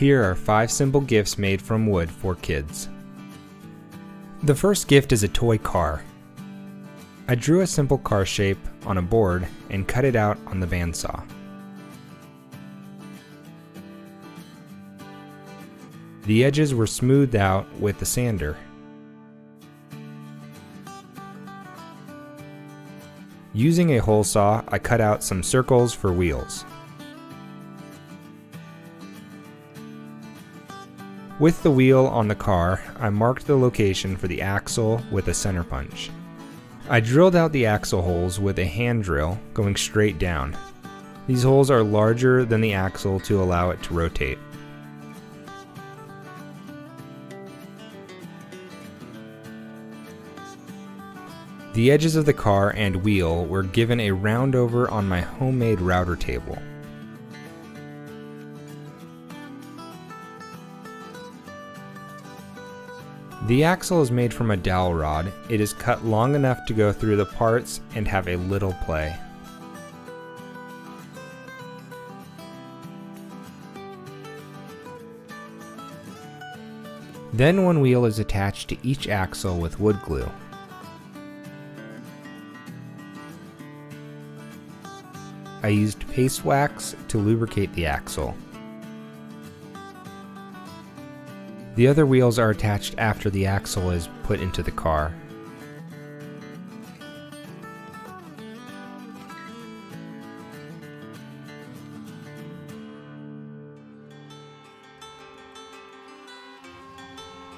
Here are 5 simple gifts made from wood for kids. The first gift is a toy car. I drew a simple car shape on a board and cut it out on the bandsaw. The edges were smoothed out with the sander. Using a hole saw, I cut out some circles for wheels. With the wheel on the car, I marked the location for the axle with a center punch. I drilled out the axle holes with a hand drill going straight down. These holes are larger than the axle to allow it to rotate. The edges of the car and wheel were given a round over on my homemade router table. The axle is made from a dowel rod. It is cut long enough to go through the parts and have a little play. Then one wheel is attached to each axle with wood glue. I used paste wax to lubricate the axle. The other wheels are attached after the axle is put into the car.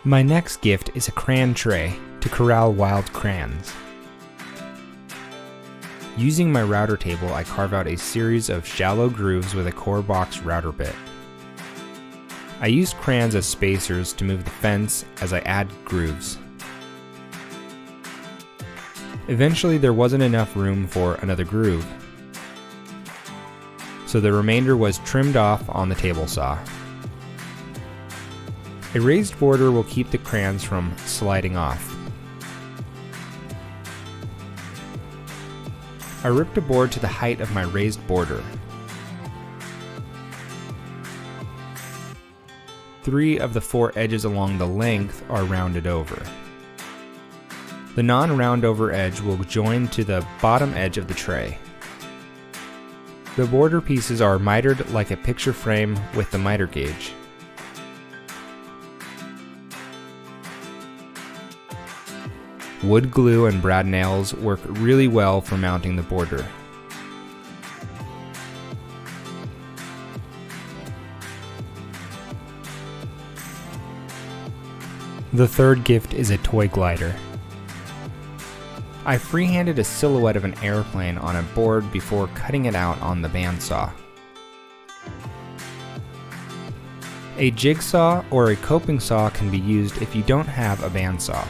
My next gift is a crayon tray to corral wild crayons. Using my router table, I carve out a series of shallow grooves with a core box router bit. I use crayons as spacers to move the fence as I add grooves. Eventually there wasn't enough room for another groove, so the remainder was trimmed off on the table saw. A raised border will keep the crayons from sliding off. I ripped a board to the height of my raised border. 3 of the 4 edges along the length are rounded over. The non-round over edge will join to the bottom edge of the tray. The border pieces are mitered like a picture frame with the miter gauge. Wood glue and brad nails work really well for mounting the border. The third gift is a toy glider. I freehanded a silhouette of an airplane on a board before cutting it out on the bandsaw. A jigsaw or a coping saw can be used if you don't have a bandsaw.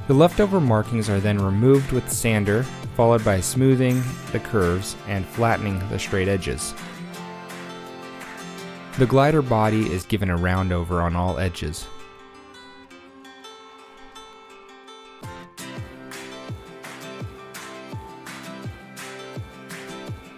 The leftover markings are then removed with sander, followed by smoothing the curves and flattening the straight edges. The glider body is given a round over on all edges.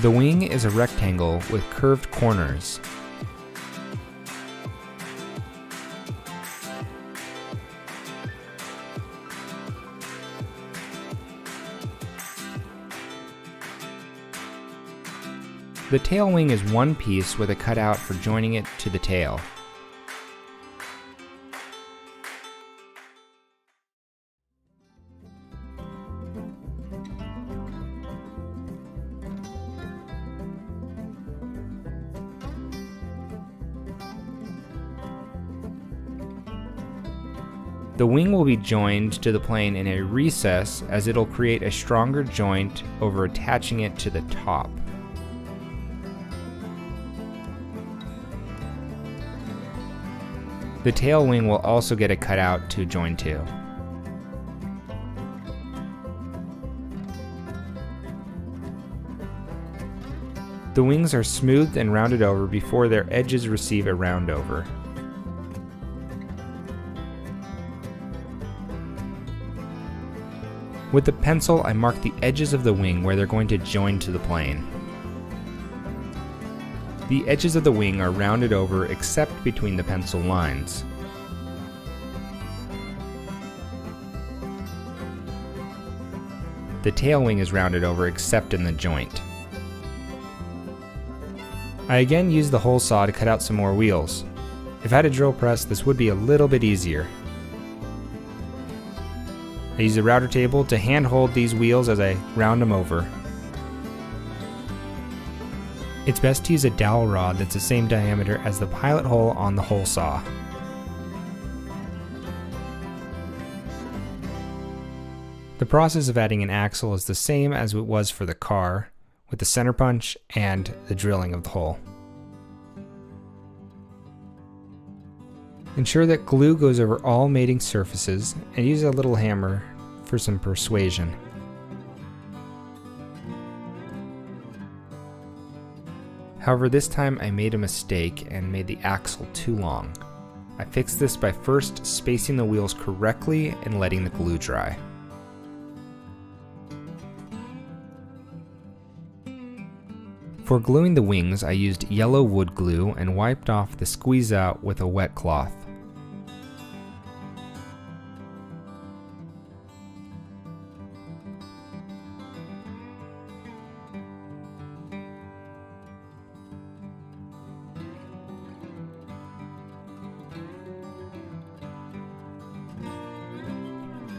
The wing is a rectangle with curved corners. The tail wing is one piece with a cutout for joining it to the tail. The wing will be joined to the plane in a recess as it'll create a stronger joint over attaching it to the top. The tail wing will also get a cutout to join to. The wings are smoothed and rounded over before their edges receive a round over. With the pencil, I mark the edges of the wing where they're going to join to the plane. The edges of the wing are rounded over except between the pencil lines. The tail wing is rounded over except in the joint. I again use the hole saw to cut out some more wheels. If I had a drill press, this would be a little bit easier. I use a router table to hand hold these wheels as I round them over. It's best to use a dowel rod that's the same diameter as the pilot hole on the hole saw. The process of adding an axle is the same as it was for the car, with the center punch and the drilling of the hole. Ensure that glue goes over all mating surfaces and use a little hammer for some persuasion. However, this time I made a mistake and made the axle too long. I fixed this by first spacing the wheels correctly and letting the glue dry. For gluing the wings, I used yellow wood glue and wiped off the squeeze out with a wet cloth.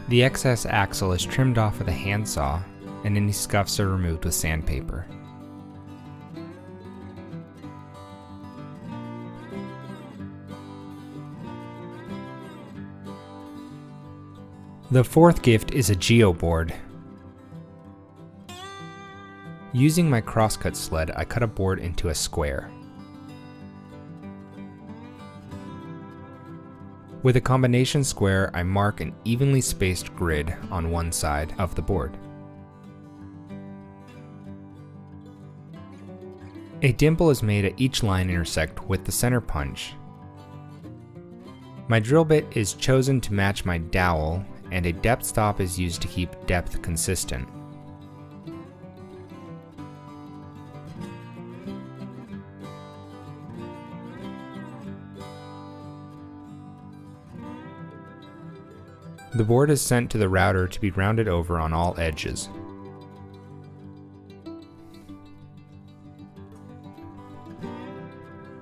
The excess axle is trimmed off with a handsaw, and any scuffs are removed with sandpaper. The fourth gift is a geoboard. Using my crosscut sled, I cut a board into a square. With a combination square, I mark an evenly spaced grid on one side of the board. A dimple is made at each line intersect with the center punch. My drill bit is chosen to match my dowel, and a depth stop is used to keep depth consistent. The board is sent to the router to be rounded over on all edges.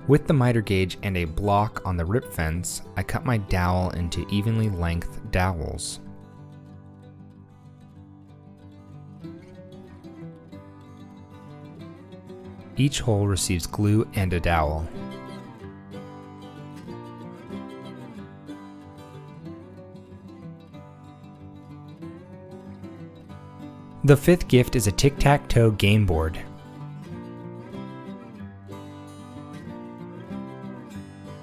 With the miter gauge and a block on the rip fence, I cut my dowel into evenly length dowels. Each hole receives glue and a dowel. The fifth gift is a tic-tac-toe game board.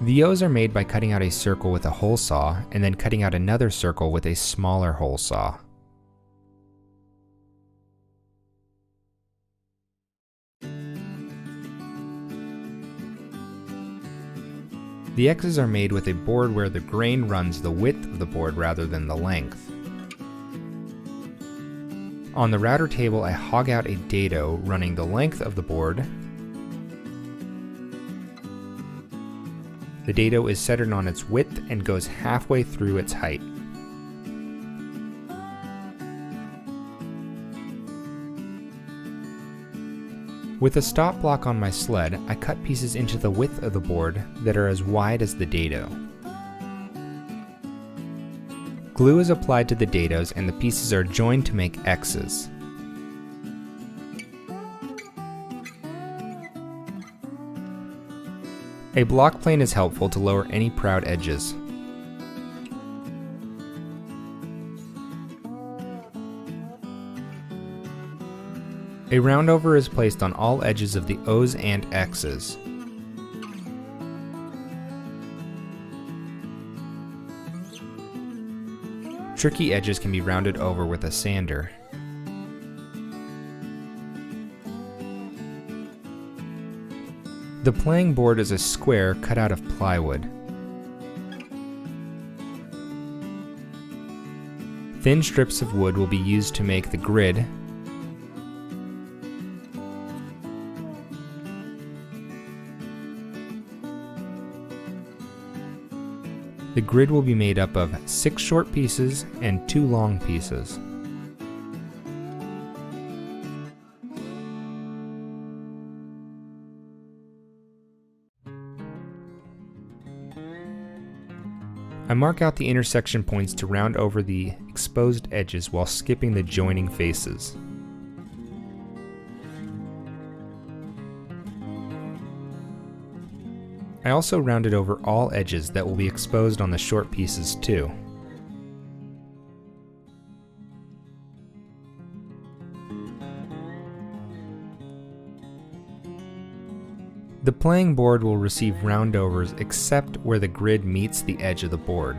The O's are made by cutting out a circle with a hole saw and then cutting out another circle with a smaller hole saw. The X's are made with a board where the grain runs the width of the board rather than the length. On the router table, I hog out a dado running the length of the board. The dado is centered on its width and goes halfway through its height. With a stop block on my sled, I cut pieces into the width of the board that are as wide as the dado. Glue is applied to the dados and the pieces are joined to make X's. A block plane is helpful to lower any proud edges. A roundover is placed on all edges of the O's and X's. Tricky edges can be rounded over with a sander. The playing board is a square cut out of plywood. Thin strips of wood will be used to make the grid. The grid will be made up of 6 short pieces and 2 long pieces. I mark out the intersection points to round over the exposed edges while skipping the joining faces. I also rounded over all edges that will be exposed on the short pieces too. The playing board will receive roundovers except where the grid meets the edge of the board.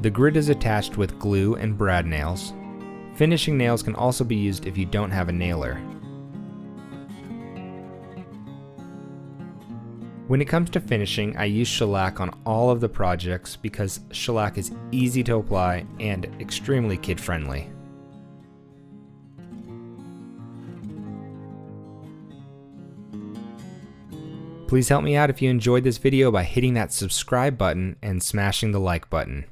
The grid is attached with glue and brad nails. Finishing nails can also be used if you don't have a nailer. When it comes to finishing, I use shellac on all of the projects because shellac is easy to apply and extremely kid-friendly. Please help me out if you enjoyed this video by hitting that subscribe button and smashing the like button.